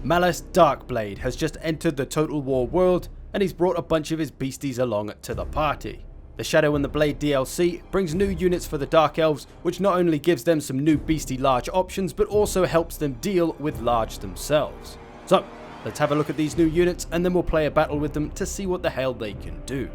Malice Darkblade has just entered the Total War world, and he's brought a bunch of his beasties along to the party. The Shadow and the Blade DLC brings new units for the Dark Elves, which not only gives them some new beastie large options, but also helps them deal with large themselves. So, let's have a look at these new units, and then we'll play a battle with them to see what the hell they can do.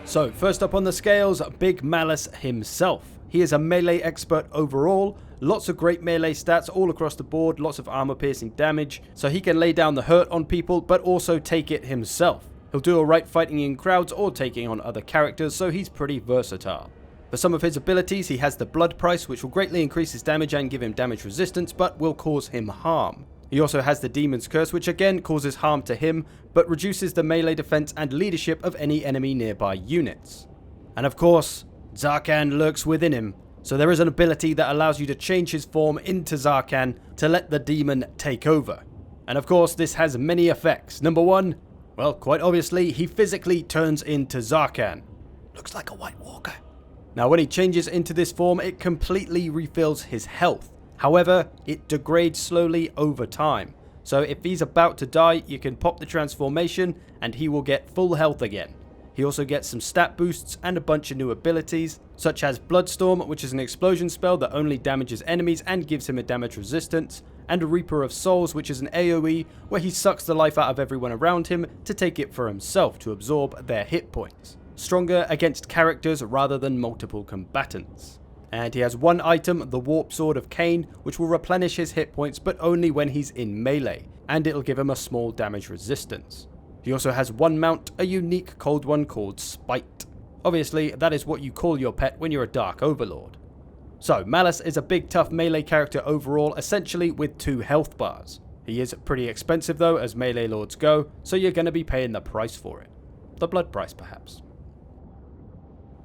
So, first up on the scales, Big Malice himself. He is a melee expert overall, lots of great melee stats all across the board, lots of armor piercing damage, so he can lay down the hurt on people but also take it himself. He'll do alright fighting in crowds or taking on other characters, so he's pretty versatile. For some of his abilities, he has the Blood Price, which will greatly increase his damage and give him damage resistance, but will cause him harm. He also has the Demon's Curse, which again causes harm to him, but reduces the melee defense and leadership of any enemy nearby units. And of course, Zarkan lurks within him, so there is an ability that allows you to change his form into Zarkan to let the demon take over. And of course, this has many effects. Number one, well, quite obviously, he physically turns into Zarkan. Looks like a White Walker. Now, when he changes into this form, it completely refills his health. However, it degrades slowly over time. So if he's about to die, you can pop the transformation and he will get full health again. He also gets some stat boosts and a bunch of new abilities, such as Bloodstorm, which is an explosion spell that only damages enemies and gives him a damage resistance, and a Reaper of Souls, which is an AoE where he sucks the life out of everyone around him to take it for himself to absorb their hit points. Stronger against characters rather than multiple combatants. And he has one item, the Warp Sword of Cain, which will replenish his hit points but only when he's in melee, and it'll give him a small damage resistance. He also has one mount, a unique cold one called Spite. Obviously, that is what you call your pet when you're a Dark Overlord. So, Malice is a big tough melee character overall, essentially with 2 health bars. He is pretty expensive though, as melee lords go, so you're going to be paying the price for it. The blood price perhaps.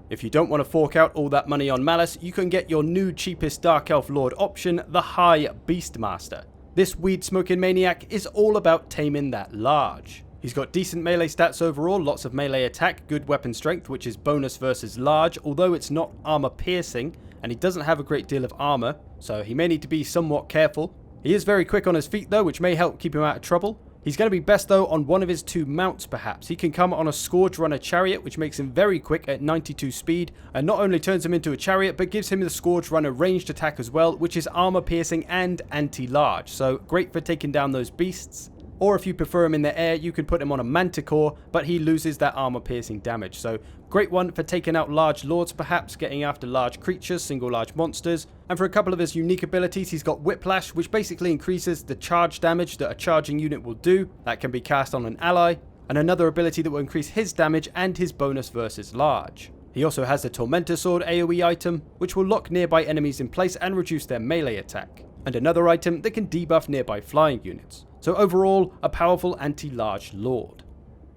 If you don't want to fork out all that money on Malice, you can get your new cheapest Dark Elf Lord option, the High Beastmaster. This weed-smoking maniac is all about taming that large. He's got decent melee stats overall, lots of melee attack, good weapon strength, which is bonus versus large, although it's not armor piercing, and he doesn't have a great deal of armor, so he may need to be somewhat careful. He is very quick on his feet though, which may help keep him out of trouble. He's going to be best though on one of his 2 mounts perhaps. He can come on a Scourge Runner Chariot, which makes him very quick at 92 speed, and not only turns him into a chariot, but gives him the Scourge Runner ranged attack as well, which is armor piercing and anti-large, so great for taking down those beasts. Or if you prefer him in the air, you can put him on a Manticore, but he loses that armor piercing damage, so great one for taking out large lords perhaps, getting after large creatures, single large monsters. And for a couple of his unique abilities, he's got Whiplash, which basically increases the charge damage that a charging unit will do. That can be cast on an ally, and another ability that will increase his damage and his bonus versus large. He also has the Tormentor Sword AoE item, which will lock nearby enemies in place and reduce their melee attack, and another item that can debuff nearby flying units. So overall, a powerful anti-large lord.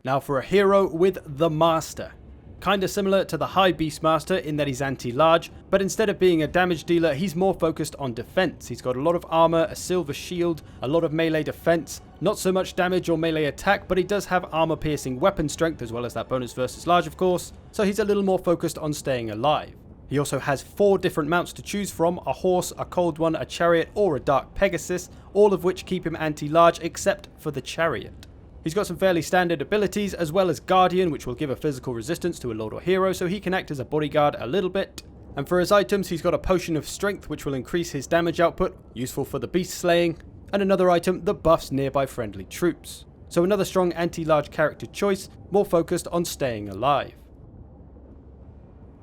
Now for a hero with the Master. Kinda similar to the High Beastmaster in that he's anti-large, but instead of being a damage dealer, he's more focused on defense. He's got a lot of armor, a silver shield, a lot of melee defense, not so much damage or melee attack, but he does have armor piercing weapon strength as well as that bonus versus large of course, so he's a little more focused on staying alive. He also has 4 different mounts to choose from, a horse, a cold one, a chariot or a dark Pegasus, all of which keep him anti-large except for the chariot. He's got some fairly standard abilities as well as Guardian, which will give a physical resistance to a lord or hero, so he can act as a bodyguard a little bit. And for his items, he's got a Potion of Strength, which will increase his damage output, useful for the beast slaying, and another item that buffs nearby friendly troops. So another strong anti-large character choice, more focused on staying alive.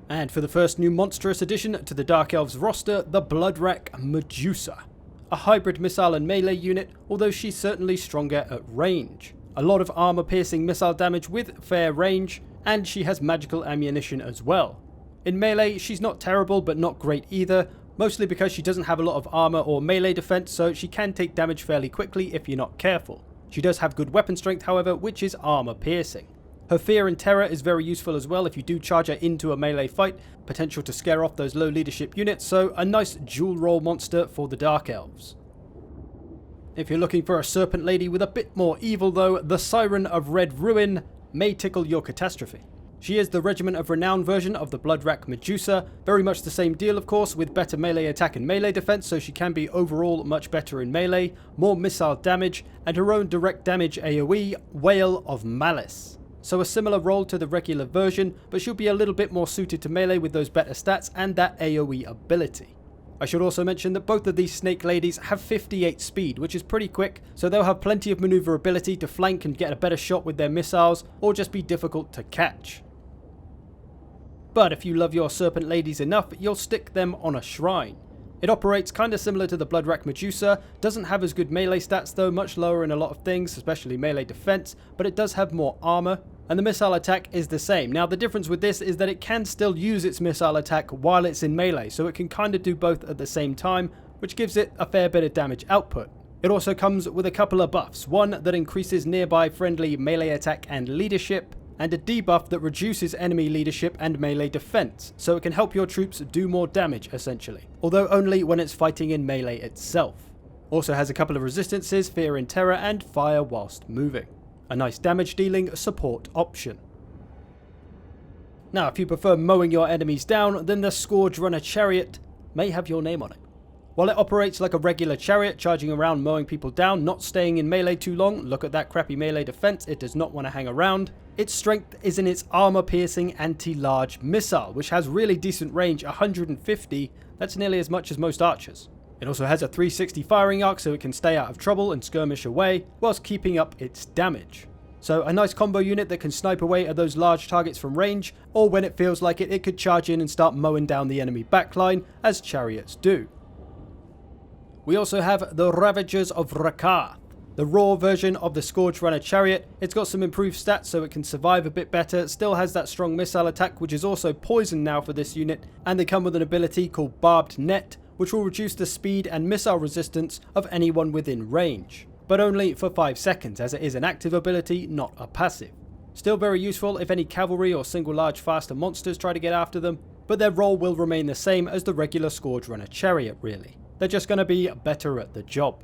And for the first new monstrous addition to the Dark Elves roster, the Bloodwrack Medusa. A hybrid missile and melee unit, although she's certainly stronger at range. A lot of armor piercing missile damage with fair range, and she has magical ammunition as well. In melee, she's not terrible but not great either, mostly because she doesn't have a lot of armor or melee defense, so she can take damage fairly quickly if you're not careful. She does have good weapon strength however, which is armor piercing. Her Fear and Terror is very useful as well if you do charge her into a melee fight, potential to scare off those low leadership units, so a nice dual role monster for the Dark Elves. If you're looking for a serpent lady with a bit more evil though, the Siren of Red Ruin may tickle your catastrophe. She is the Regiment of Renown version of the Bloodrack Medusa, very much the same deal of course, with better melee attack and melee defense, so she can be overall much better in melee, more missile damage, and her own direct damage AoE, Whale of Malice. So a similar role to the regular version, but she'll be a little bit more suited to melee with those better stats and that AoE ability. I should also mention that both of these snake ladies have 58 speed, which is pretty quick, so they'll have plenty of maneuverability to flank and get a better shot with their missiles, or just be difficult to catch. But if you love your serpent ladies enough, you'll stick them on a shrine. It operates kinda similar to the Bloodrack Medusa, doesn't have as good melee stats though, much lower in a lot of things, especially melee defense, but it does have more armor, and the missile attack is the same. Now the difference with this is that it can still use its missile attack while it's in melee, so it can kinda do both at the same time, which gives it a fair bit of damage output. It also comes with a couple of buffs, one that increases nearby friendly melee attack and leadership, and a debuff that reduces enemy leadership and melee defense, so it can help your troops do more damage essentially, although only when it's fighting in melee itself. Also has a couple of resistances, Fear and Terror, and Fire whilst moving. A nice damage dealing support option. Now if you prefer mowing your enemies down, then the Scourge Runner Chariot may have your name on it. While it operates like a regular chariot, charging around mowing people down, not staying in melee too long, look at that crappy melee defense, it does not want to hang around. Its strength is in its armor-piercing anti-large missile, which has really decent range, 150, that's nearly as much as most archers. It also has a 360 firing arc, so it can stay out of trouble and skirmish away, whilst keeping up its damage. So a nice combo unit that can snipe away at those large targets from range, or when it feels like it, it could charge in and start mowing down the enemy backline, as chariots do. We also have the Ravages of Rakath, the raw version of the Scourge Runner Chariot. It's got some improved stats so it can survive a bit better, still has that strong missile attack which is also poison now for this unit, and they come with an ability called Barbed Net, which will reduce the speed and missile resistance of anyone within range, but only for 5 seconds as it is an active ability, not a passive. Still very useful if any cavalry or single large faster monsters try to get after them, but their role will remain the same as the regular Scourge Runner Chariot really. They're just going to be better at the job.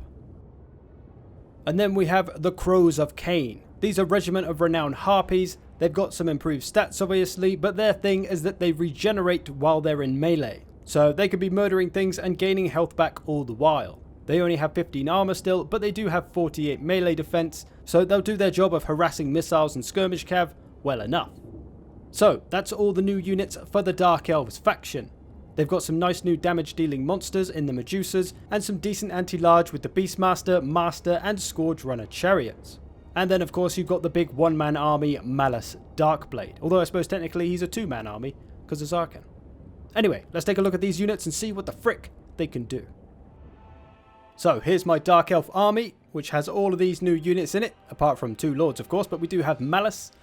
And then we have the Crows of Cain. These are Regiment of Renown Harpies. They've got some improved stats obviously, but their thing is that they regenerate while they're in melee. So they could be murdering things and gaining health back all the while. They only have 15 armor still, but they do have 48 melee defense, so they'll do their job of harassing missiles and skirmish cav well enough. So that's all the new units for the Dark Elves faction. They've got some nice new damage dealing monsters in the Medusas, and some decent anti-large with the Beastmaster, Master, and Scourge Runner Chariots. And then of course you've got the big one-man army Malice Darkblade, although I suppose technically he's a two-man army, because of Zarkan. Anyway, let's take a look at these units and see what the frick they can do. So here's my Dark Elf army, which has all of these new units in it, apart from 2 lords of course, but we do have Malice.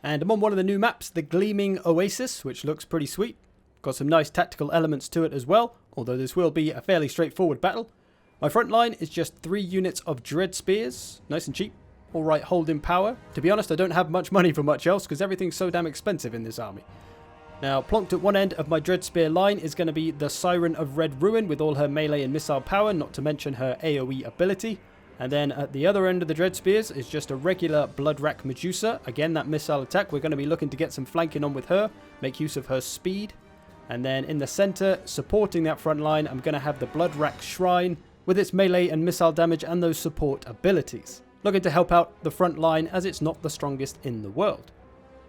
And I'm on one of the new maps, the Gleaming Oasis, which looks pretty sweet. Got some nice tactical elements to it as well, although this will be a fairly straightforward battle. My front line is just 3 units of Dread Spears, nice and cheap. Alright holding power. To be honest, I don't have much money for much else because everything's so damn expensive in this army. Now, plonked at one end of my Dread Spear line is going to be the Siren of Red Ruin with all her melee and missile power, not to mention her AoE ability. And then at the other end of the Dread Spears is just a regular Bloodrack Medusa. Again, that missile attack, we're going to be looking to get some flanking on with her, make use of her speed. And then in the center, supporting that front line, I'm going to have the Bloodrack Shrine with its melee and missile damage and those support abilities. Looking to help out the front line as it's not the strongest in the world.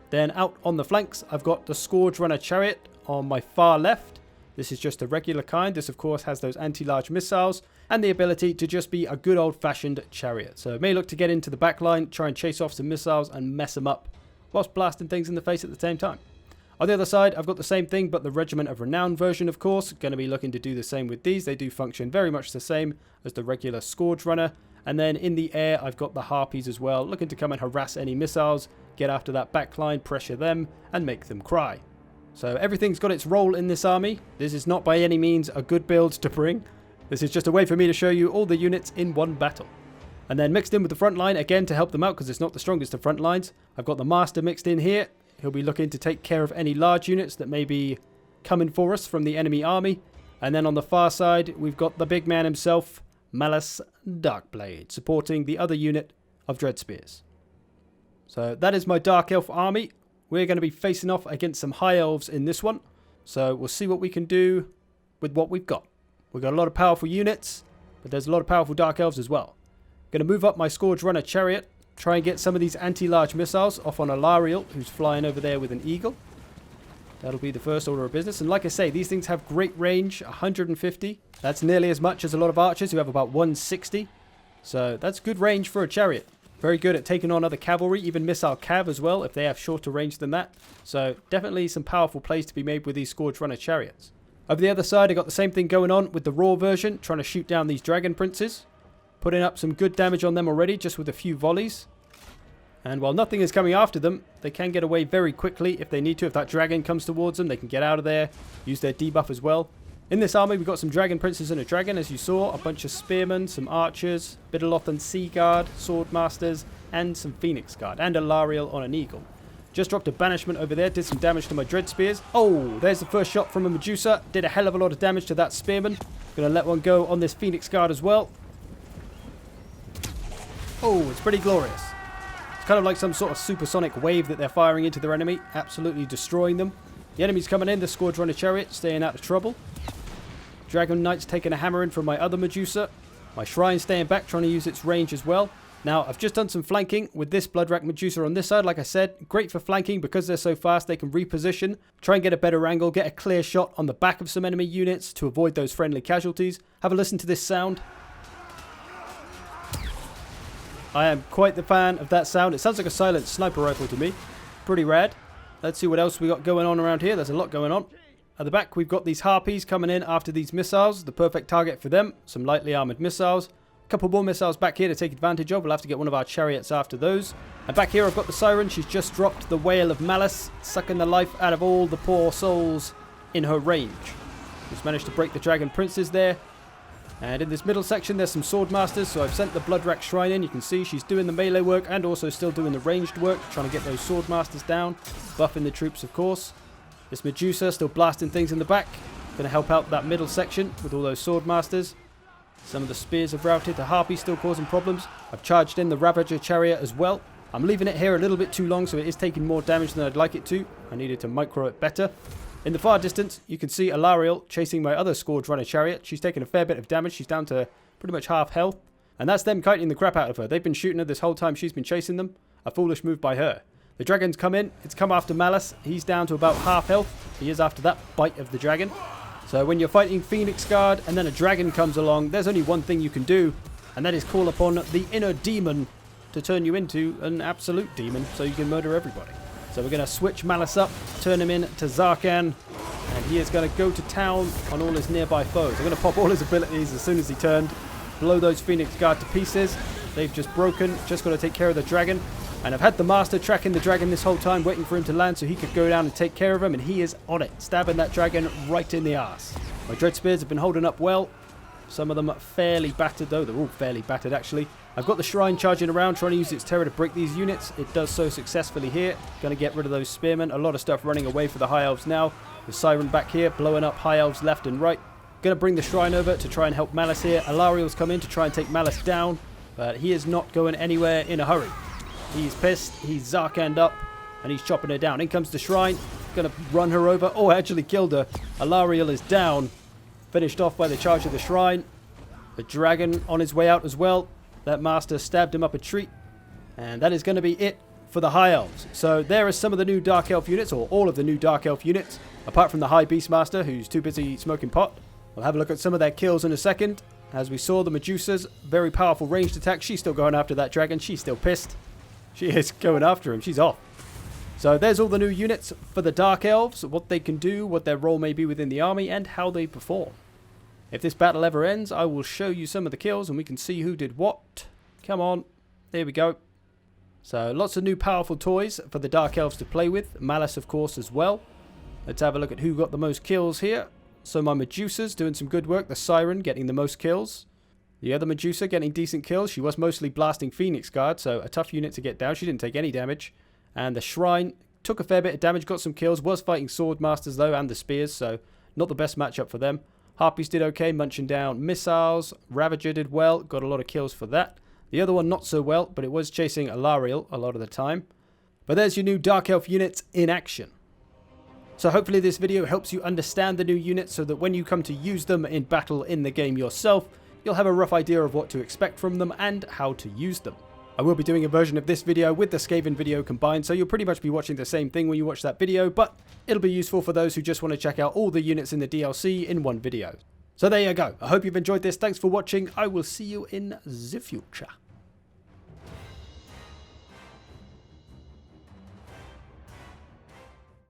Then out on the flanks, I've got the Scourge Runner Chariot on my far left. This is just a regular kind. This of course has those anti-large missiles and the ability to just be a good old-fashioned chariot. So it may look to get into the back line, try and chase off some missiles and mess them up whilst blasting things in the face at the same time. On the other side, I've got the same thing, but the Regiment of Renown version, of course. Going to be looking to do the same with these. They do function very much the same as the regular Scourge Runner. And then in the air, I've got the Harpies as well, looking to come and harass any missiles, get after that backline, pressure them, and make them cry. So everything's got its role in this army. This is not by any means a good build to bring. This is just a way for me to show you all the units in one battle. And then mixed in with the front line, again, to help them out, because it's not the strongest of front lines, I've got the Master mixed in here. He'll be looking to take care of any large units that may be coming for us from the enemy army. And then on the far side, we've got the big man himself, Malice Darkblade, supporting the other unit of Dread Spears. So that is my Dark Elf army. we're going to be facing off against some High Elves in this one. So we'll see what we can do with what we've got. We've got a lot of powerful units, but there's a lot of powerful Dark Elves as well. Going to move up my Scourge Runner Chariot, try and get some of these anti-large missiles off on Alariel, who's flying over there with an eagle. That'll be the first order of business. And like I say, these things have great range, 150. That's nearly as much as a lot of archers who have about 160. So that's good range for a chariot. Very good at taking on other cavalry, even missile cav as well, if they have shorter range than that. So definitely some powerful plays to be made with these Scourge Runner chariots. Over the other side, I got the same thing going on with the raw version, trying to shoot down these dragon princes. Putting up some good damage on them already, just with a few volleys. And while nothing is coming after them, they can get away very quickly if they need to. If that dragon comes towards them, they can get out of there, use their debuff as well. In this army, we've got some dragon princes and a dragon, as you saw. A bunch of spearmen, some archers, Bidalothan Sea Guard, sword masters, and some Phoenix Guard, and a Lariel on an eagle. Just dropped a banishment over there, did some damage to my dread spears. Oh, there's the first shot from a Medusa. Did a hell of a lot of damage to that spearman. Gonna let one go on this Phoenix Guard as well. Oh, it's pretty glorious. It's kind of like some sort of supersonic wave that they're firing into their enemy, absolutely destroying them. The enemy's coming in, the Scourge Runner Chariot, staying out of trouble. Dragon Knight's taking a hammer in from my other Medusa. My Shrine staying back, trying to use its range as well. Now, I've just done some flanking with this Bloodrack Medusa on this side. Like I said, great for flanking because they're so fast, they can reposition, try and get a better angle, get a clear shot on the back of some enemy units to avoid those friendly casualties. Have a listen to this sound. I am quite the fan of that sound. It sounds like a silent sniper rifle to me. Pretty rad. Let's see what else we got going on around here. There's a lot going on. At the back, we've got these Harpies coming in after these missiles. The perfect target for them. Some lightly armored missiles. A couple more missiles back here to take advantage of. We'll have to get one of our chariots after those. And back here, I've got the Siren. She's just dropped the Wail of Malice, sucking the life out of all the poor souls in her range. Just managed to break the Dragon Princes there. And in this middle section, there's some Sword Masters. So I've sent the Bloodrack Shrine in. You can see she's doing the melee work and also still doing the ranged work, trying to get those Sword Masters down. Buffing the troops, of course. This Medusa still blasting things in the back. Going to help out that middle section with all those Sword Masters. Some of the spears have routed. The Harpy still causing problems. I've charged in the Ravager Chariot as well. I'm leaving it here a little bit too long, so it is taking more damage than I'd like it to. I needed to micro it better. In the far distance, you can see Alariel chasing my other Scourge Runner Chariot. She's taken a fair bit of damage. She's down to pretty much half health. And that's them kiting the crap out of her. They've been shooting her this whole time she's been chasing them. A foolish move by her. The dragon's come in. It's come after Malice. He's down to about half health. He is after that bite of the dragon. So when you're fighting Phoenix Guard and then a dragon comes along, there's only one thing you can do, and that is call upon the inner demon to turn you into an absolute demon so you can murder everybody. So we're going to switch Malice up, turn him in to Zarkan, and he is going to go to town on all his nearby foes. I'm going to pop all his abilities as soon as he turned, blow those Phoenix Guard to pieces. They've just broken, just got to take care of the dragon. And I've had the Master tracking the dragon this whole time, waiting for him to land so he could go down and take care of him, and he is on it, stabbing that dragon right in the arse. My Dread Spears have been holding up well. Some of them are fairly battered, though. They're all fairly battered, actually. I've got the Shrine charging around, trying to use its terror to break these units. It does so successfully here. Going to get rid of those Spearmen. A lot of stuff running away for the High Elves now. The Siren back here, blowing up High Elves left and right. Going to bring the Shrine over to try and help Malice here. Alariel's come in to try and take Malice down, but he is not going anywhere in a hurry. He's pissed, he's Zarkand up, and he's chopping her down. In comes the Shrine, gonna run her over. Oh, I actually killed her. Alariel is down, finished off by the charge of the Shrine. The dragon on his way out as well. That Master stabbed him up a tree. And that is going to be it for the High Elves. So there are some of the new Dark Elf units, or all of the new Dark Elf units, apart from the High Beastmaster, who's too busy smoking pot. We'll have a look at some of their kills in a second. As we saw, the Medusa's very powerful ranged attack. She's still going after that dragon. She's still pissed. She is going after him. She's off. So there's all the new units for the Dark Elves, what they can do, what their role may be within the army, and how they perform. If this battle ever ends, I will show you some of the kills and we can see who did what. Come on. There we go. So lots of new powerful toys for the Dark Elves to play with. Malice, of course, as well. Let's have a look at who got the most kills here. So my Medusa's doing some good work. The Siren getting the most kills. The other Medusa getting decent kills. She was mostly blasting Phoenix Guard, so a tough unit to get down. She didn't take any damage. And the Shrine took a fair bit of damage, got some kills. Was fighting Sword Masters, though, and the Spears, so not the best matchup for them. Harpies did okay, munching down missiles. Ravager did well, got a lot of kills for that. The other one not so well, but it was chasing Alariel a lot of the time. But there's your new Dark Elf units in action. So hopefully this video helps you understand the new units so that when you come to use them in battle in the game yourself, you'll have a rough idea of what to expect from them and how to use them. I will be doing a version of this video with the Skaven video combined, so you'll pretty much be watching the same thing when you watch that video, but it'll be useful for those who just want to check out all the units in the DLC in one video. So there you go. I hope you've enjoyed this. Thanks for watching. I will see you in the future.